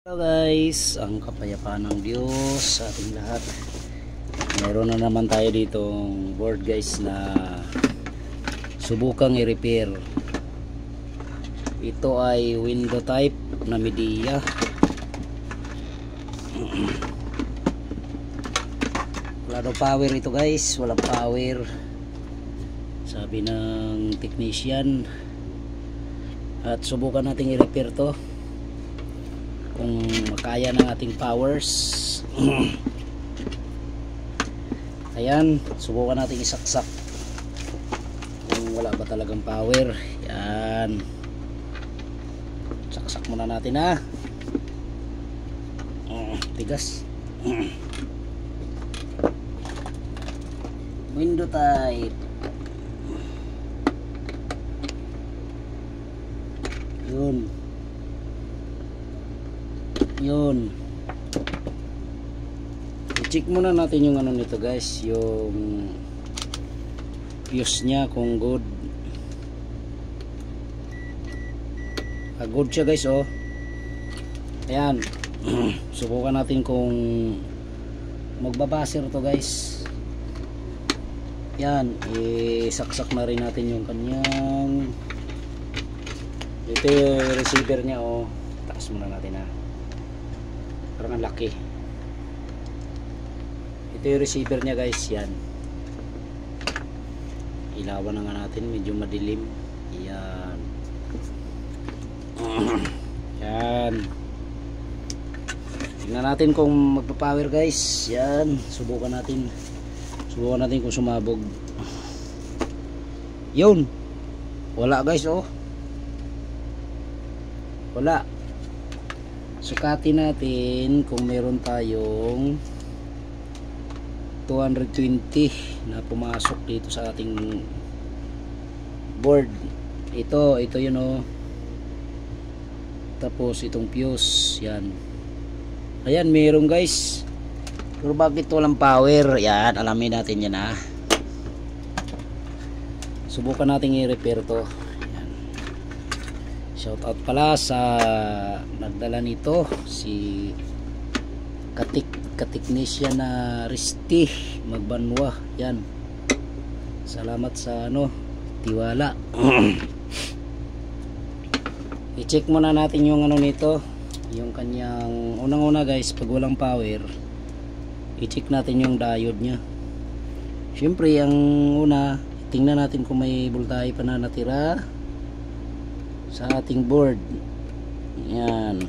Hello guys, ang kapayapaan ng Diyos sa ating lahat. Meron na naman tayo ditong board guys na subukang i-repair. Ito ay window type na Midea. Wala daw power ito guys, walang power, sabi ng technician. At subukan natin i-repair to kung makaya ng ating powers. Ayan, subukan natin isaksak kung wala ba talagang power. Yan, saksak muna natin ha. Tigas. Window type. Yun, i-check muna natin yung ano nito guys, yung fuse nya kung good. Good siya guys, oh. Ayan. Subukan natin kung magbabaser to guys. Yan, isaksak na rin natin yung kanyang, ito yung receiver nya, oh. Taas muna natin ha, parang ang laki. Ito yung receiver nya guys. Yan, ilawan na nga natin, medyo madilim. Yan. Yan, tingnan natin kung magpa-power guys. Yan, subukan natin kung sumabog. Yun, wala guys, oh. Wala. Sukatin natin kung meron tayong 220 na pumasok dito sa ating board. Ito yun, oh. Tapos itong fuse. Yan. Ayan, meron guys. Pero bakit walang power? Yan, alamin natin yan ha. Subukan natin i-repair to. Shout out pala sa nagdala nito, si katiknisyan na Risti Magbanwa. Yan, salamat sa tiwala. I-check muna natin yung nito, yung kanyang unang-una guys. Pag walang power, i-check natin yung diode nya. Syempre ang una, tingnan natin kung may voltahe pa na natira sa ating board. Yan,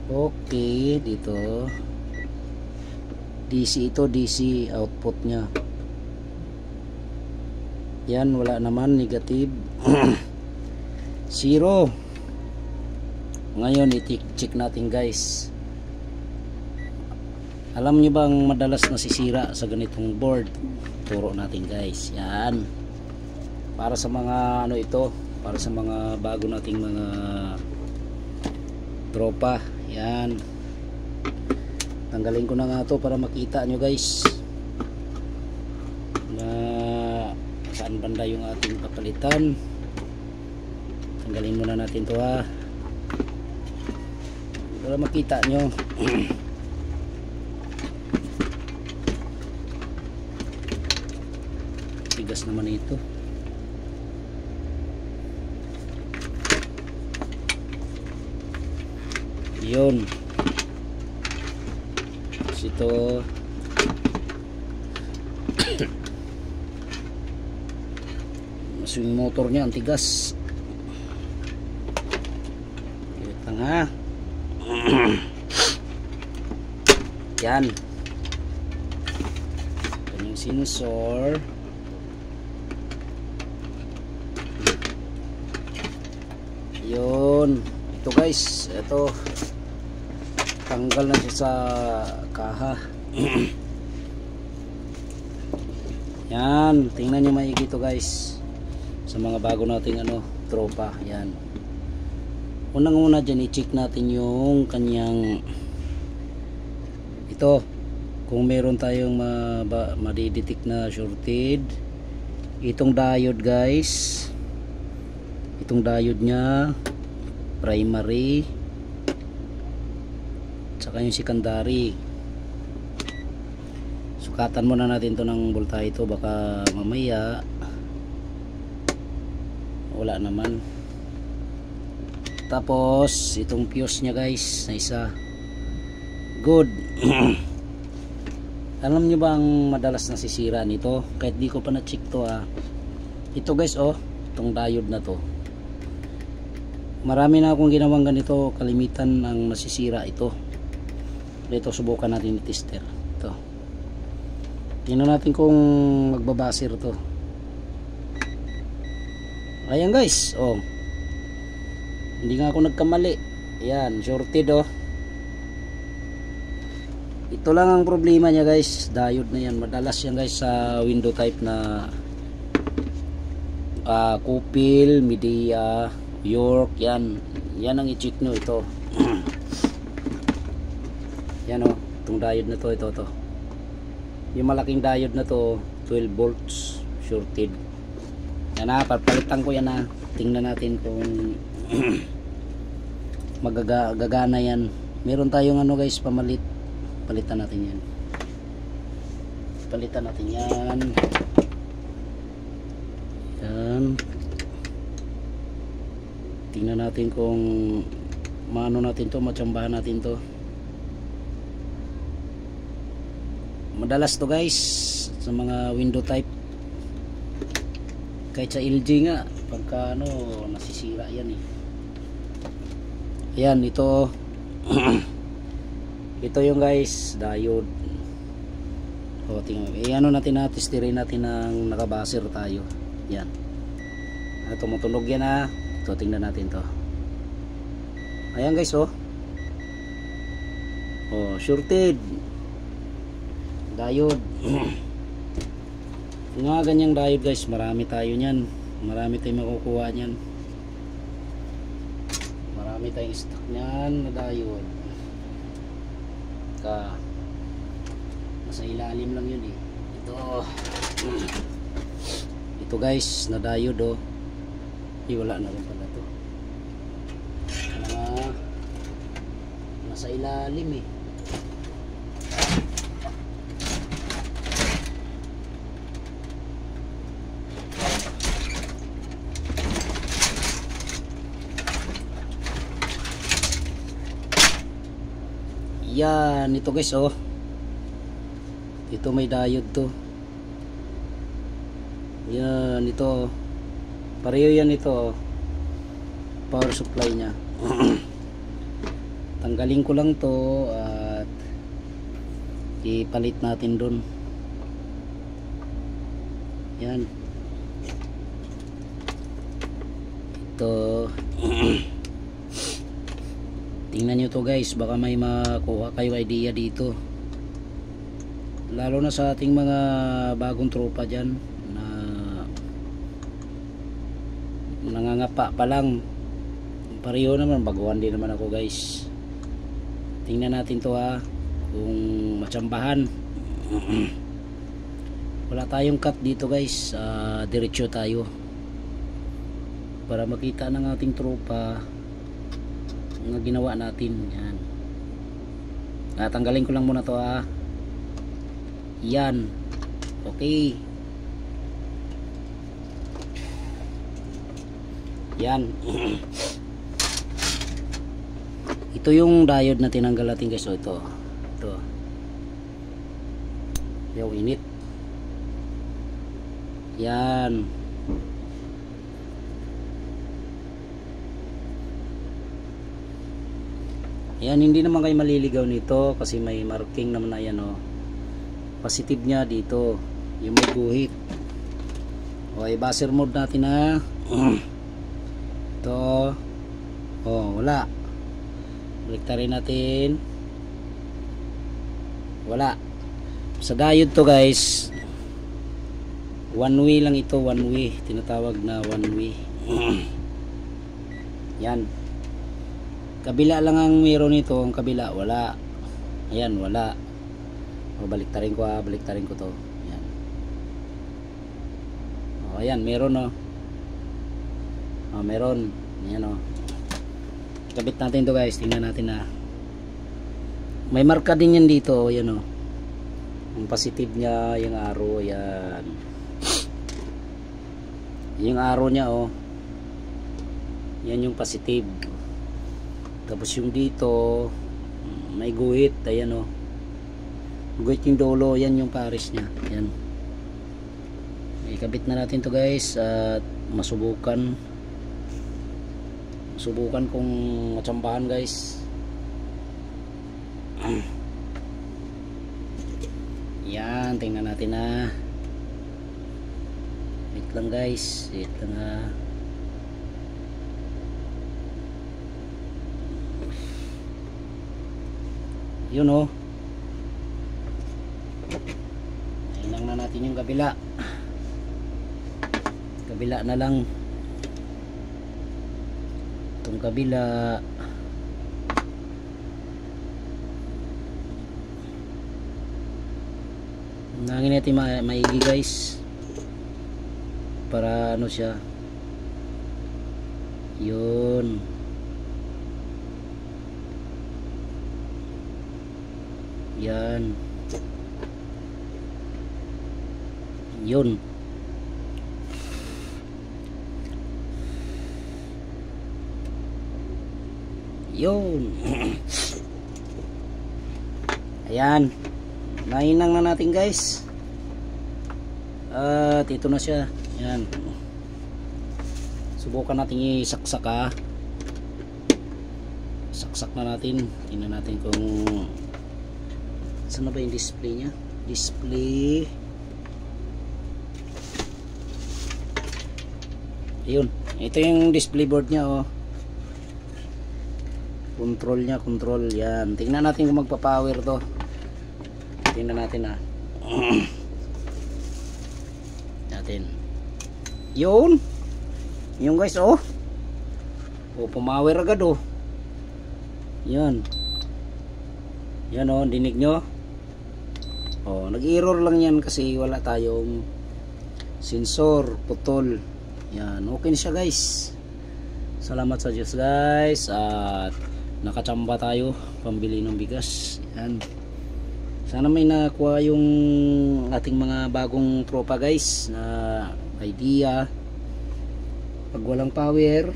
okay. Dito DC, ito DC output nya. Yan, wala naman, negative. Zero. Ngayon i-check natin guys. Alam nyo bang madalas nasisira sa ganitong board? Turo natin guys. Yan, para sa mga ito, para sa mga bago nating mga tropa. Yan, tanggalin ko na nga to para makita nyo guys na saan banda yung ating papalitan. Tanggalin muna natin to ha, para makita nyo. Tigas naman ito. Yun, ito yung motor nya, ang tigas. Ito nga. Yan, ito yung sensor. Yun, ito guys, ito tanggal na siya sa kaha. Yan, tingnan nyo maigi ito guys, sa mga bago nating tropa. Yan, unang-una dyan i-check natin yung kanyang ito, kung meron tayong madidetect na shorted. Itong diode guys, itong diode nya primary, tsaka yung secondary. Sukatan muna natin to ng voltahe ito, baka mamaya wala naman. Tapos itong fuse nya guys na isa, good. Alam nyo ba ang madalas nasisira nito? Kahit di ko pa na-check to ito guys, itong diode na to, marami na akong ginawang ganito, kalimitan ang nasisira ito. Ito subukan natin i-tester ito. Tingnan natin kung magbabasir to. Ayan guys, hindi nga ako nagkamali. Ayan, shorted Ito lang ang problema niya guys, diode na yan. Madalas yan guys sa window type na Kupil, Midea, York, yan ang i-check nyo ito. Yan itong diode na to, ito yung malaking diode na to, 12 volts shorted. Yan papalitan ko yan tingnan natin kung magagana yan. Meron tayong guys, palitan natin yan. Yan. Tingnan natin kung maano natin to, matsambahan natin to. Madalas to guys sa mga window type, kahit sa LG nga pagka nasisira yan Yan, ito ito yung guys diode. Tingnan natin testirin natin ng nakabasir tayo. Yan, tumutunog yan ito, tingnan natin to. Ayan guys, shorted diode. Yung mga ganyang diode guys, marami tayo nyan, marami tayong makukuha nyan, marami tayong stock nyan na diode. Nasa ilalim lang yun ito guys na diode wala na rin pala to, nasa ilalim Yan, ito guys ito may diode to. Yan, ito pareho yan ito, power supply nya. Tanggalin ko lang to at ipalit natin dun. Yan, ito. Tingnan nyo to guys, baka may makuha kayo idea dito, lalo na sa ating mga bagong tropa dyan na nangangapa pa lang. Pareho naman, baguhan din naman ako guys. Tingnan natin to kung matsambahan. Wala tayong cut dito guys, diretso tayo para makita ng ating tropa nga ginawa natin. Yan, tanggalin ko lang muna to yan, okay. Yan. Ito yung diode na tinanggal natin guys. Ito yung init. Yan. Yan, hindi naman kayo maliligaw nito kasi may marking naman na yan positive nya dito, yung may guhit. Buzzer mode natin ito. Wala. Baliktarin natin. Wala. Sa diode to guys, one way lang ito, one way. Tinatawag na one way. Yan. Kabila lang ang meron nito, ang kabila wala. Ayan, wala. Baliktarin ko to. Ayan. Ayan, meron meron. Ayan Kabit natin to guys, tingnan natin na may marka din yan dito, yan o. Yung positive niya, yung arrow, yan. Yung arrow niya o. Yan yung positive. Tapos yung dito, may guhit, ayan o. Guhit yung dolo, yan yung pares niya, yan. Ikabit na natin to guys at masubukan kung matsambahan guys. Yan, tingnan natin na. Wait lang guys, wait lang ha. Yun o. Ilang na natin yung kabila. Kabila na lang. Itong kabila. Nangin natin maigi guys. Para ano siya. Yun. Yan. Yun. Yun. Ayan. Nainang na natin guys. At ito na siya. Ayan. Subukan natin isaksak ha. Saksak na natin. Tingnan natin kung saan na ba yung display nya. Display. Ayun. Ito yung display board nya oh. Control nya, control. Yan. Tingnan natin kung magpa-power to. Tingnan natin ha. Natin. Yun. Yung guys oh. Oh, pumawer agad oh. Yan. Yan oh, dinig nyo. Oh, nag-error lang yan kasi wala tayong sensor, putol. Yan, okay na siya guys. Salamat sa Diyos guys. At nakachamba tayo pambili ng bigas. Yan. Sana may nakuha yung ating mga bagong tropa guys na idea. Pag walang power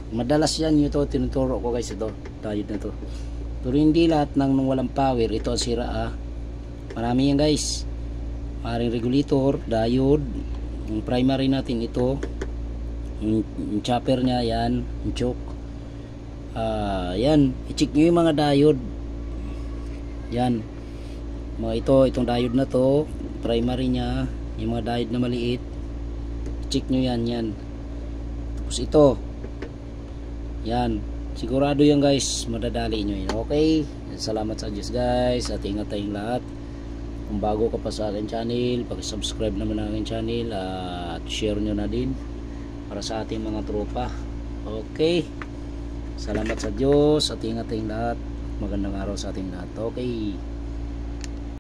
madalas yan ito tinuturo ko guys, ito diode na to. Pero hindi lahat ng nung walang power ito ang sira ah. Marami yan guys. Maring regulator, diode, yung primary natin ito, yung chopper nya yan, yung choke. Yan, i-check nyo yung mga diode. Yan. Mga itong diode na to, primary nya, yung mga diode na maliit. I-check nyo yan, yan. Tapos ito. Yan. Sigurado yan guys, madadali nyo yun. Okay. Salamat sa Diyos guys. At ingat tayong lahat. Kung bago ka pa sa akin channel, pag-subscribe naman ang aking channel. At share nyo na din. Para sa ating mga tropa. Okay. Salamat sa Diyos. At ingat tayong lahat. Magandang araw sa ating lahat. Okay.